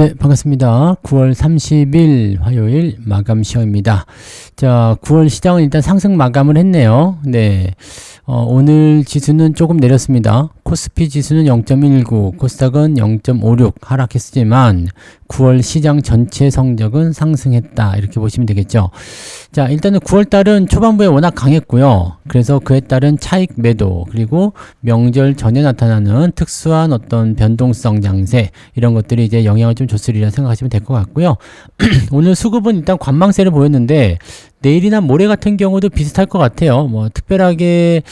네, 반갑습니다. 9월 30일 화요일 마감 시험입니다. 자, 9월 시장은 일단 상승 마감을 했네요. 네. 오늘 지수는 조금 내렸습니다. 코스피 지수는 0.19, 코스닥은 0.56 하락했지만 9월 시장 전체 성적은 상승했다. 이렇게 보시면 되겠죠. 자, 일단은 9월 달은 초반부에 워낙 강했고요. 그래서 그에 따른 차익 매도, 그리고 명절 전에 나타나는 특수한 어떤 변동성 장세, 이런 것들이 이제 영향을 좀 줬으리라 생각하시면 될 것 같고요. 오늘 수급은 일단 관망세를 보였는데 내일이나 모레 같은 경우도 비슷할 것 같아요. 뭐 특별하게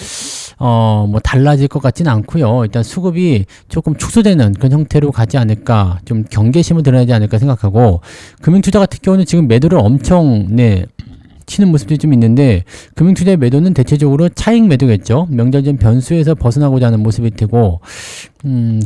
뭐 달라질 것 같지는 않고요. 일단 수급이 조금 축소되는 그런 형태로 가지 않을까, 좀 경계심을 드러내지 않을까 생각하고, 금융투자 같은 경우는 지금 매도를 엄청 치는 모습들이 좀 있는데, 금융투자의 매도는 대체적으로 차익 매도겠죠. 명절 전 변수에서 벗어나고자 하는 모습일 테고,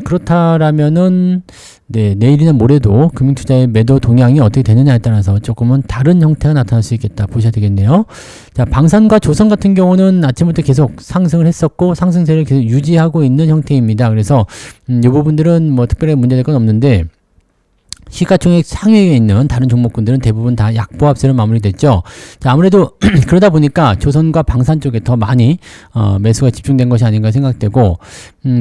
그렇다라면은 내일이나 모레도 금융투자의 매도 동향이 어떻게 되느냐에 따라서 조금은 다른 형태가 나타날 수 있겠다 보셔야 되겠네요. 자, 방산과 조선 같은 경우는 아침부터 계속 상승을 했었고 상승세를 계속 유지하고 있는 형태입니다. 그래서 이 부분들은 뭐 특별히 문제될 건 없는데, 시가총액 상위에 있는 다른 종목군들은 대부분 다 약보합세로 마무리됐죠. 자, 아무래도 그러다 보니까 조선과 방산 쪽에 더 많이 매수가 집중된 것이 아닌가 생각되고,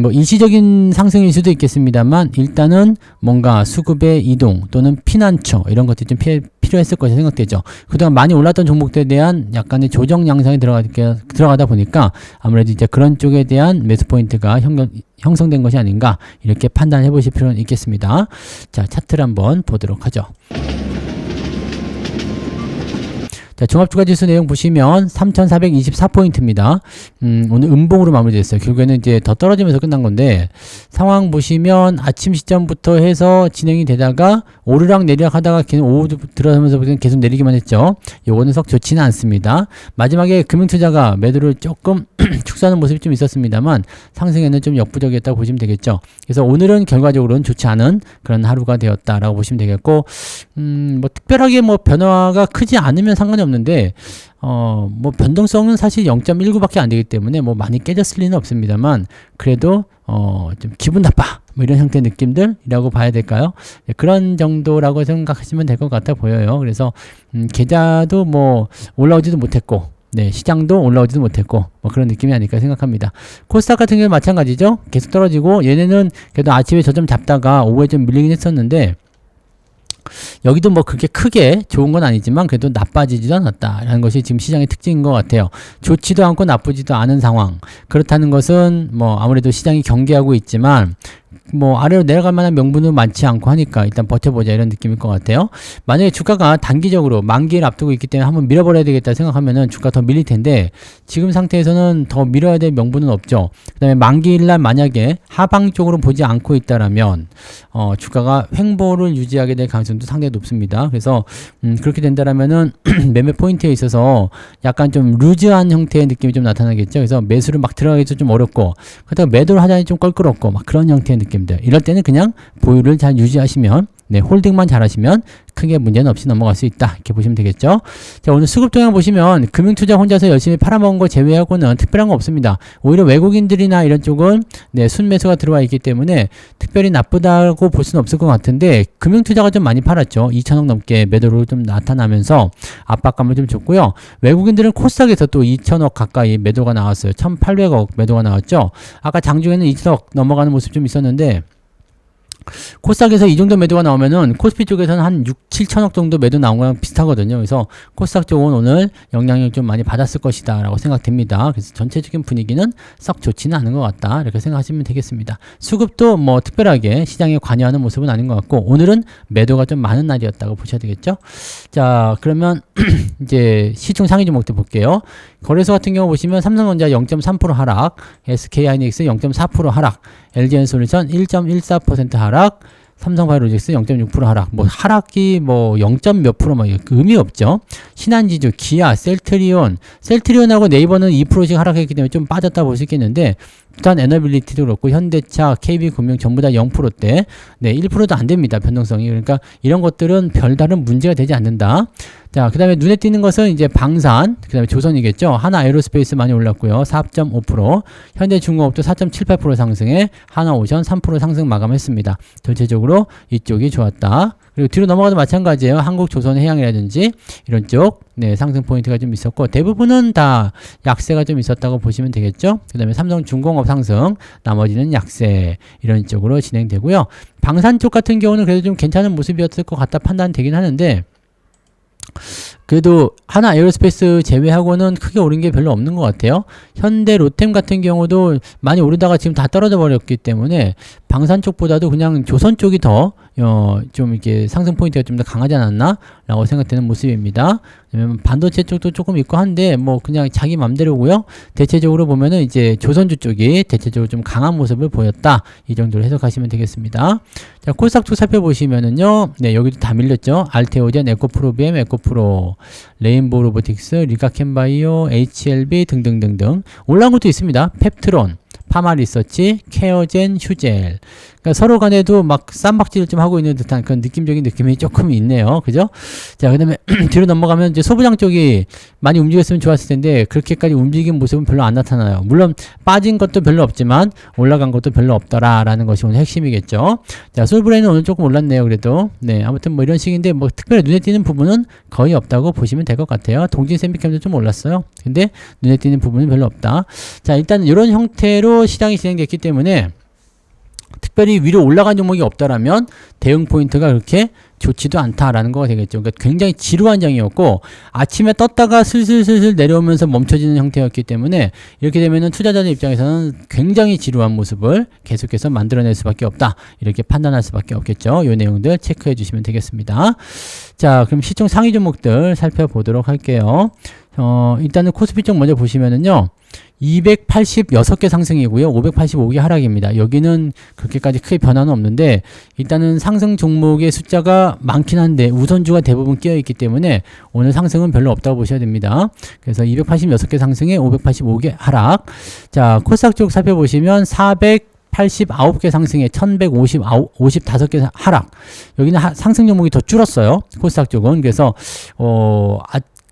뭐 일시적인 상승일 수도 있겠습니다만 일단은 뭔가 수급의 이동 또는 피난처 이런 것들이 좀 필요했을 것이 생각되죠. 그동안 많이 올랐던 종목들에 대한 약간의 조정 양상이 들어가다 보니까 아무래도 이제 그런 쪽에 대한 매수 포인트가 형성된 것이 아닌가, 이렇게 판단해 보실 필요는 있겠습니다. 자, 차트를 한번 보도록 하죠. 자, 종합주가지수 내용 보시면 3,424포인트입니다. 오늘 음봉으로 마무리됐어요. 결국에는 이제 더 떨어지면서 끝난 건데, 상황 보시면 아침 시점부터 해서 진행이 되다가 오르락 내리락 하다가 계속 오후 들어서면서 계속 내리기만 했죠. 요거는 썩 좋지는 않습니다. 마지막에 금융투자가 매도를 조금 축소하는 모습이 좀 있었습니다만 상승에는 좀 역부족이었다고 보시면 되겠죠. 그래서 오늘은 결과적으로는 좋지 않은 그런 하루가 되었다라고 보시면 되겠고, 뭐 특별하게 뭐 변화가 크지 않으면 상관이 없는데, 뭐 변동성은 사실 0.19밖에 안 되기 때문에 뭐 많이 깨졌을 리는 없습니다만, 그래도 좀 기분 나빠 뭐 이런 형태의 느낌들이라고 봐야 될까요? 네, 그런 정도라고 생각하시면 될 것 같아 보여요. 그래서 계좌도 뭐 올라오지도 못했고, 시장도 올라오지도 못했고, 뭐 그런 느낌이 아닐까 생각합니다. 코스닥 같은 경우는 마찬가지죠. 계속 떨어지고, 얘네는 그래도 아침에 저점 잡다가 오후에 좀 밀리긴 했었는데, 여기도 뭐 그렇게 크게 좋은 건 아니지만 그래도 나빠지지도 않았다라는 것이 지금 시장의 특징인 것 같아요. 좋지도 않고 나쁘지도 않은 상황. 그렇다는 것은 뭐 아무래도 시장이 경계하고 있지만 뭐 아래로 내려갈 만한 명분은 많지 않고 하니까 일단 버텨보자, 이런 느낌일 것 같아요. 만약에 주가가 단기적으로 만기를 앞두고 있기 때문에 한번 밀어버려야 되겠다 생각하면은 주가 더 밀릴 텐데, 지금 상태에서는 더 밀어야 될 명분은 없죠. 그 다음에 만기일날 만약에 하방 쪽으로 보지 않고 있다라면 주가가 횡보를 유지하게 될 가능성도 상당히 높습니다. 그래서 그렇게 된다라면은 매매 포인트에 있어서 약간 좀 루즈한 형태의 느낌이 좀 나타나겠죠. 그래서 매수를 막 들어가기도 좀 어렵고, 그렇다고 매도를 하자니 좀 껄끄럽고 막 그런 형태의 느낌들. 이럴 때는 그냥 보유를 잘 유지하시면, 홀딩만 잘 하시면 크게 문제는 없이 넘어갈 수 있다, 이렇게 보시면 되겠죠. 자, 오늘 수급 동향 보시면 금융투자 혼자서 열심히 팔아먹은 거 제외하고는 특별한 거 없습니다. 오히려 외국인들이나 이런 쪽은 순매수가 들어와 있기 때문에 특별히 나쁘다고 볼 수는 없을 것 같은데, 금융투자가 좀 많이 팔았죠. 2천억 넘게 매도로 좀 나타나면서 압박감을 좀 줬고요. 외국인들은 코스닥에서 또 2천억 가까이 매도가 나왔어요. 1,800억 매도가 나왔죠. 아까 장중에는 2천억 넘어가는 모습 좀 있었는데, 코스닥에서 이 정도 매도가 나오면은 코스피 쪽에서는 한 6, 7천억 정도 매도 나온 거랑 비슷하거든요. 그래서 코스닥 쪽은 오늘 영향을 좀 많이 받았을 것이다 라고 생각됩니다. 그래서 전체적인 분위기는 썩 좋지는 않은 것 같다, 이렇게 생각하시면 되겠습니다. 수급도 뭐 특별하게 시장에 관여하는 모습은 아닌 것 같고, 오늘은 매도가 좀 많은 날이었다고 보셔야 되겠죠. 자, 그러면 이제 시총 상위 종목들 볼게요. 거래소 같은 경우 보시면 삼성전자 0.3% 하락, SK하이닉스 0.4% 하락, LG엔솔루션 1.14% 하락, 삼성바이오로직스 0.6% 하락. 뭐 하락이 뭐 0. 몇 프로 뭐 의미 없죠. 신한지주, 기아, 셀트리온하고 네이버는 2%씩 하락했기 때문에 좀 빠졌다 볼 수 있겠는데, 두산 에너빌리티도 그렇고 현대차, KB금융 전부 다 0%대. 네, 1%도 안 됩니다. 변동성이. 그러니까 이런 것들은 별다른 문제가 되지 않는다. 자, 그 다음에 눈에 띄는 것은 이제 방산, 그 다음에 조선이겠죠. 하나 에어로스페이스 많이 올랐고요. 4.5%, 현대중공업도 4.78% 상승에 하나오션 3% 상승 마감했습니다. 전체적으로 이쪽이 좋았다. 그리고 뒤로 넘어가도 마찬가지예요. 한국조선해양이라든지 이런 쪽 네, 상승 포인트가 좀 있었고 대부분은 다 약세가 좀 있었다고 보시면 되겠죠. 그 다음에 삼성중공업 상승, 나머지는 약세 이런 쪽으로 진행되고요. 방산 쪽 같은 경우는 그래도 좀 괜찮은 모습이었을 것 같다 판단되긴 하는데 그래도 하나 에어로스페이스 제외하고는 크게 오른 게 별로 없는 것 같아요. 현대 로템 같은 경우도 많이 오르다가 지금 다 떨어져 버렸기 때문에 방산 쪽보다도 그냥 조선 쪽이 더 좀 이렇게 상승 포인트가 좀 더 강하지 않았나 라고 생각되는 모습입니다. 왜냐면 반도체 쪽도 조금 있고 한데 뭐 그냥 자기 맘대로고요. 대체적으로 보면은 이제 조선주 쪽이 대체적으로 좀 강한 모습을 보였다. 이 정도로 해석하시면 되겠습니다. 자, 코스닥 쪽 살펴보시면은요. 네, 여기도 다 밀렸죠. 알테오젠, 에코프로비엠, 에코프로, 레인보우 로보틱스, 리가켄바이오, HLB 등등등등 올라온 것도 있습니다. 펩트론, 파마리서치, 케어젠, 휴젤. 그러니까 서로 간에도 막 쌈박질을 좀 하고 있는 듯한 그런 느낌적인 느낌이 조금 있네요. 그죠? 자, 그 다음에 뒤로 넘어가면 이제 소부장 쪽이 많이 움직였으면 좋았을 텐데 그렇게까지 움직인 모습은 별로 안 나타나요. 물론 빠진 것도 별로 없지만 올라간 것도 별로 없더라라는 것이 오늘 핵심이겠죠. 자, 솔브레인은 오늘 조금 올랐네요. 그래도. 네, 아무튼 뭐 이런 식인데 뭐 특별히 눈에 띄는 부분은 거의 없다고 보시면 될 것 같아요. 동진 샌비캠도 좀 올랐어요. 근데 눈에 띄는 부분은 별로 없다. 자, 일단 이런 형태로 시장이 진행됐기 때문에 특별히 위로 올라간 종목이 없다라면 대응 포인트가 그렇게 좋지도 않다라는 거가 되겠죠. 그러니까 굉장히 지루한 장이었고 아침에 떴다가 슬슬슬슬 내려오면서 멈춰지는 형태였기 때문에 이렇게 되면은 투자자들 입장에서는 굉장히 지루한 모습을 계속해서 만들어낼 수밖에 없다. 이렇게 판단할 수밖에 없겠죠. 이 내용들 체크해 주시면 되겠습니다. 자, 그럼 시총 상위 종목들 살펴보도록 할게요. 일단은 코스피 쪽 먼저 보시면은요. 286개 상승이고요. 585개 하락입니다. 여기는 그렇게까지 크게 변화는 없는데 일단은 상승 종목의 숫자가 많긴 한데 우선주가 대부분 끼어 있기 때문에 오늘 상승은 별로 없다고 보셔야 됩니다. 그래서 286개 상승에 585개 하락. 자, 코스닥 쪽 살펴보시면 489개 상승에 1155개 하락. 여기는 상승 종목이 더 줄었어요. 코스닥 쪽은. 그래서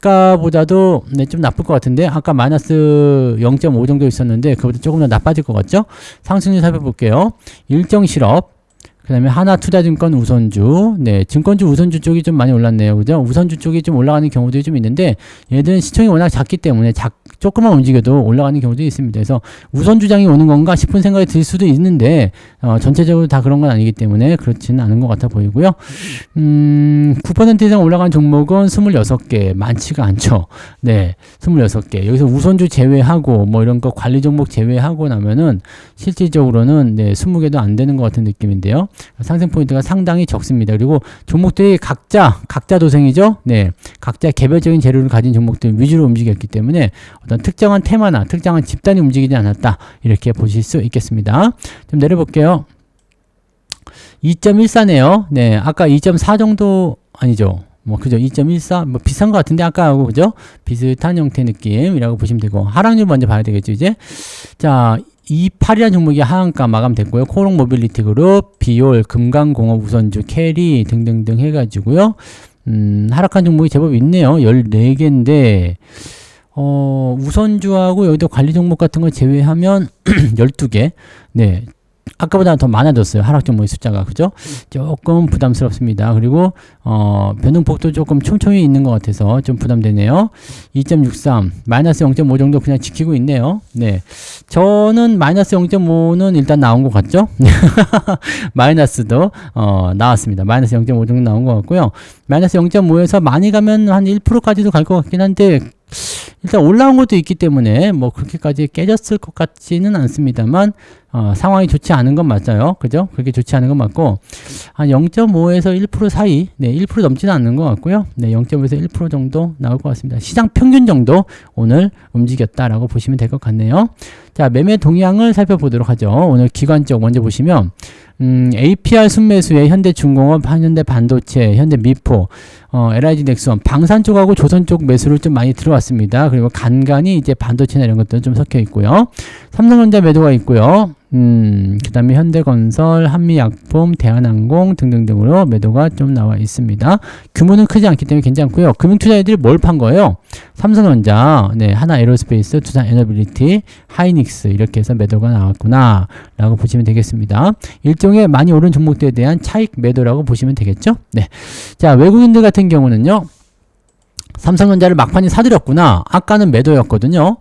아까보다도 네, 좀 나쁠 것 같은데 아까 마이너스 0.5 정도 있었는데 그보다 조금 더 나빠질 것 같죠? 상승률 살펴볼게요. 일정실업, 그 다음에 하나투자증권 우선주, 네, 증권주 우선주 쪽이 좀 많이 올랐네요. 그죠? 우선주 쪽이 좀 올라가는 경우들이 좀 있는데 얘들은 시총이 워낙 작기 때문에 조금만 움직여도 올라가는 경우도 있습니다. 그래서 우선주장이 오는 건가 싶은 생각이 들 수도 있는데 전체적으로 다 그런 건 아니기 때문에 그렇지는 않은 것 같아 보이고요. 9% 이상 올라간 종목은 26개, 많지가 않죠. 네, 26개. 여기서 우선주 제외하고 뭐 이런 거 관리 종목 제외하고 나면은 실질적으로는 네, 20개도 안 되는 것 같은 느낌인데요. 상승 포인트가 상당히 적습니다. 그리고 종목들이 각자 도생이죠. 네, 각자 개별적인 재료를 가진 종목들 위주로 움직였기 때문에 어떤 특정한 테마나 특정한 집단이 움직이지 않았다. 이렇게 보실 수 있겠습니다. 좀 내려볼게요. 2.14네요. 네, 아까 2.4 정도 아니죠. 뭐 그죠? 2.14 뭐 비슷한 것 같은데 아까하고 그죠? 비슷한 형태 느낌이라고 보시면 되고 하락률 먼저 봐야 되겠죠 이제. 자, 28이라는 종목이 하한가 마감됐고요. 코롱 모빌리티 그룹, 비올, 금강공업 우선주, 캐리 등등등 해가지고요. 하락한 종목이 제법 있네요. 14개인데 우선주하고 여기도 관리 종목 같은 거 제외하면 12개. 네. 아까보다 더 많아졌어요. 하락 종목의 숫자가. 그죠? 조금 부담스럽습니다. 그리고, 변동폭도 조금 촘촘히 있는 것 같아서 좀 부담되네요. 2.63, 마이너스 0.5 정도 그냥 지키고 있네요. 네. 저는 마이너스 0.5는 일단 나온 것 같죠? 마이너스도, 나왔습니다. 마이너스 0.5 정도 나온 것 같고요. 마이너스 0.5에서 많이 가면 한 1%까지도 갈 것 같긴 한데, 일단 올라온 것도 있기 때문에 뭐 그렇게까지 깨졌을 것 같지는 않습니다만 상황이 좋지 않은 건 맞아요. 그죠? 그렇게 좋지 않은 건 맞고 한 0.5에서 1% 사이, 네, 1% 넘지는 않는 것 같고요. 네, 0.5에서 1% 정도 나올 것 같습니다. 시장 평균 정도 오늘 움직였다라고 보시면 될 것 같네요. 자, 매매 동향을 살펴보도록 하죠. 오늘 기관 쪽 먼저 보시면 APR 순매수에 현대중공업, 현대반도체, 현대미포 LIG 넥스원 방산 쪽하고 조선 쪽 매수를 좀 많이 들어왔습니다. 그리고 간간히 이제 반도체나 이런 것들은 좀 섞여 있고요. 삼성전자 매도가 있고요. 그 다음에 현대건설, 한미약품, 대한항공 등등등으로 매도가 좀 나와 있습니다. 규모는 크지 않기 때문에 괜찮고요. 금융투자자들이 뭘 판 거예요? 삼성전자, 네, 하나에어로스페이스, 두산에너빌리티, 하이닉스 이렇게 해서 매도가 나왔구나 라고 보시면 되겠습니다. 일종의 많이 오른 종목들에 대한 차익 매도라고 보시면 되겠죠? 네. 자, 외국인들 같은 경우는요. 삼성전자를 막판에 사들였구나. 아까는 매도였거든요.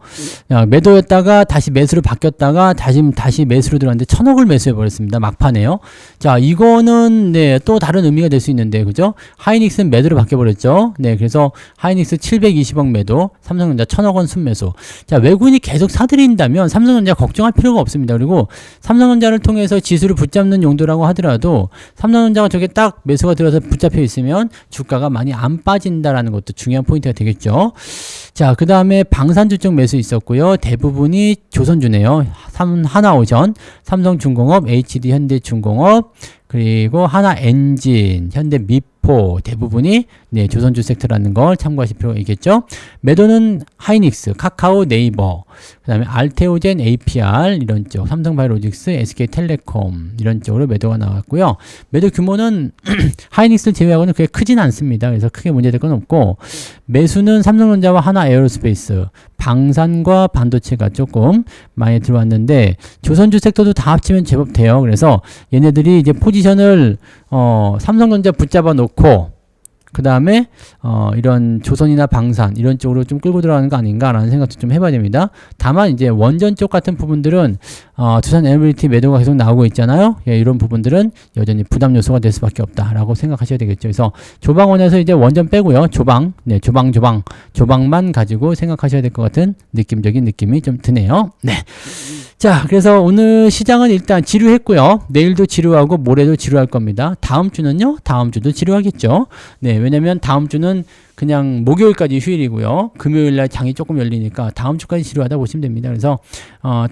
매도였다가 다시 매수로 바뀌었다가 다시 매수로 들어갔는데 1000억을 매수해 버렸습니다. 막판에요. 자, 이거는 네, 또 다른 의미가 될 수 있는데, 그죠? 하이닉스는 매도로 바뀌어 버렸죠. 네, 그래서 하이닉스 720억 매도, 삼성전자 1000억 원 순매수. 자, 외국인이 계속 사들인다면 삼성전자 걱정할 필요가 없습니다. 그리고 삼성전자를 통해서 지수를 붙잡는 용도라고 하더라도 삼성전자가 저게 딱 매수가 들어서 붙잡혀 있으면 주가가 많이 안 빠진다라는 것도 중요한 포인트가 되겠죠. 자, 그 다음에 방산주 쪽 매수 있었고요. 대부분이 조선주네요. 하나오전, 삼성중공업, HD 현대중공업, 그리고 하나엔진, 현대미포 대부분이 네, 조선주 섹터라는 걸 참고하실 필요가 있겠죠. 매도는 하이닉스, 카카오, 네이버, 그 다음에 알테오젠, APR 이런 쪽, 삼성바이오로직스, SK텔레콤 이런 쪽으로 매도가 나왔고요. 매도 규모는 하이닉스를 제외하고는 그렇게 크진 않습니다. 그래서 크게 문제될 건 없고, 매수는 삼성전자와 하나에어로스페이스, 방산과 반도체가 조금 많이 들어왔는데 조선주 섹터도 다 합치면 제법 돼요. 그래서 얘네들이 이제 포지션을 삼성전자 붙잡아 놓고 그 다음에 이런 조선이나 방산 이런 쪽으로 좀 끌고 들어가는 거 아닌가라는 생각도 좀 해봐야 됩니다. 다만 이제 원전 쪽 같은 부분들은 두산 에너빌리티 매도가 계속 나오고 있잖아요. 예, 이런 부분들은 여전히 부담 요소가 될 수밖에 없다라고 생각하셔야 되겠죠. 그래서 조방원에서 이제 원전 빼고요. 조방만 가지고 생각하셔야 될 것 같은 느낌적인 느낌이 좀 드네요. 네. 자, 그래서 오늘 시장은 일단 지루했고요. 내일도 지루하고 모레도 지루할 겁니다. 다음 주는요? 다음 주도 지루하겠죠. 네, 왜냐면 다음 주는 그냥 목요일까지 휴일이고요. 금요일날 장이 조금 열리니까 다음 주까지 지루하다 보시면 됩니다. 그래서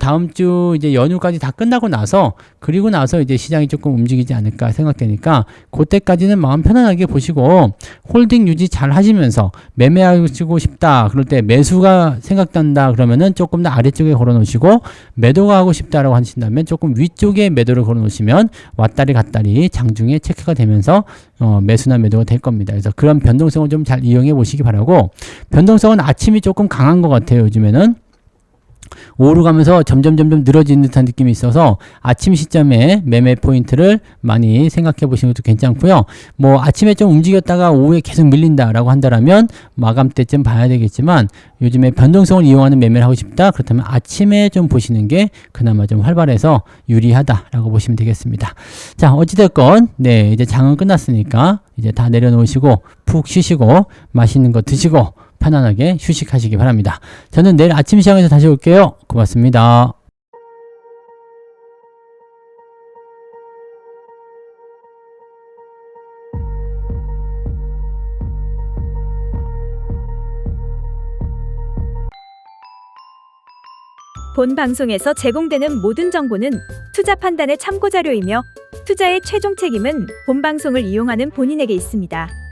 다음 주 이제 연휴까지 다 끝나고 나서 그리고 나서 이제 시장이 조금 움직이지 않을까 생각되니까 그때까지는 마음 편안하게 보시고 홀딩 유지 잘 하시면서 매매하시고 싶다 그럴 때 매수가 생각난다 그러면은 조금 더 아래쪽에 걸어 놓으시고 매도가 하고 싶다라고 하신다면 조금 위쪽에 매도를 걸어 놓으시면 왔다리 갔다리 장중에 체크가 되면서 매수나 매도가 될 겁니다. 그래서 그런 변동성을 좀 잘 이용해 보시기 바라고, 변동성은 아침이 조금 강한 것 같아요. 요즘에는 오후로 가면서 점점 늘어지는 듯한 느낌이 있어서 아침 시점에 매매 포인트를 많이 생각해 보시는 것도 괜찮고요. 뭐 아침에 좀 움직였다가 오후에 계속 밀린다라고 한다라면 마감 때쯤 봐야 되겠지만, 요즘에 변동성을 이용하는 매매를 하고 싶다 그렇다면 아침에 좀 보시는 게 그나마 좀 활발해서 유리하다라고 보시면 되겠습니다. 자, 어찌됐건 네, 이제 장은 끝났으니까 이제 다 내려놓으시고 푹 쉬시고 맛있는 거 드시고 편안하게 휴식하시기 바랍니다. 저는 내일 아침 시장에서 다시 올게요. 고맙습니다. 본 방송에서 제공되는 모든 정보는 투자 판단의 참고 자료이며 투자의 최종 책임은 본 방송을 이용하는 본인에게 있습니다.